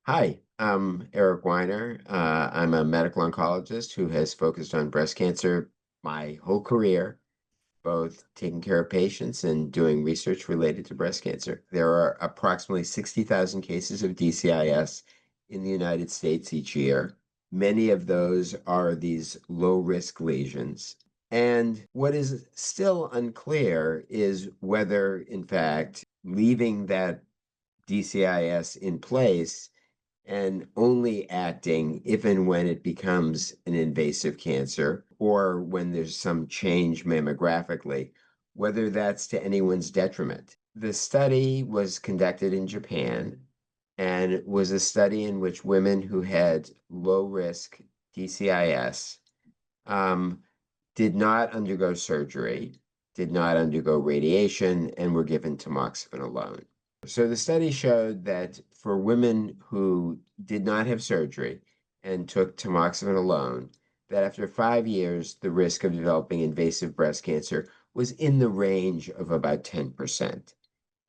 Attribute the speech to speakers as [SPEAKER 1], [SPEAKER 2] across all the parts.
[SPEAKER 1] Hi, I'm Eric Weiner. I'm a medical oncologist who has focused on breast cancer my whole career, both taking care of patients and doing research related to breast cancer. There are approximately 60,000 cases of DCIS in the United States each year. Many of those are these low-risk lesions. And what is still unclear is whether, in fact, leaving that DCIS in place and only acting if and when it becomes an invasive cancer or when there's some change mammographically, whether that's to anyone's detriment. The study was conducted in Japan and was a study in which women who had low risk DCIS um, did not undergo surgery, did not undergo radiation, and were given tamoxifen alone. So the study showed that for women who did not have surgery and took tamoxifen alone, that after 5 years, the risk of developing invasive breast cancer was in the range of about 10%.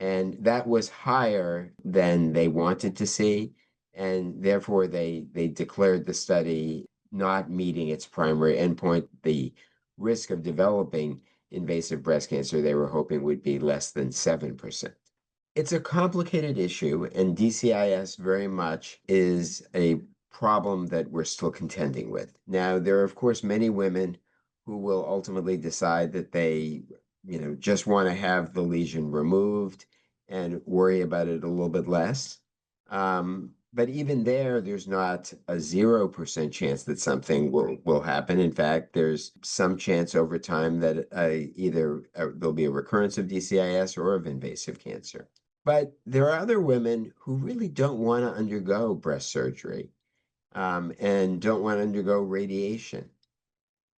[SPEAKER 1] And that was higher than they wanted to see. And therefore, they declared the study not meeting its primary endpoint. The risk of developing invasive breast cancer they were hoping would be less than 7%. It's a complicated issue, and DCIS very much is a problem that we're still contending with. Now, there are, of course, many women who will ultimately decide that they, just want to have the lesion removed and worry about it a little bit less. But even there's not a 0% chance that something will happen. In fact, there's some chance over time that either there'll be a recurrence of DCIS or of invasive cancer. But there are other women who really don't want to undergo breast surgery and don't want to undergo radiation.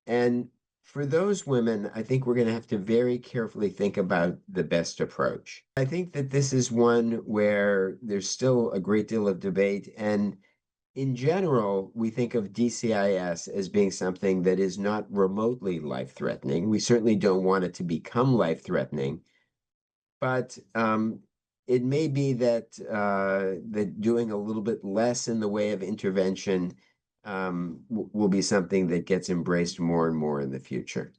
[SPEAKER 1] And for those women, I think we're going to have to very carefully think about the best approach. I think that this is one where there's still a great deal of debate. And in general, we think of DCIS as being something that is not remotely life-threatening. We certainly don't want it to become life-threatening, but it may be that doing a little bit less in the way of intervention will be something that gets embraced more and more in the future.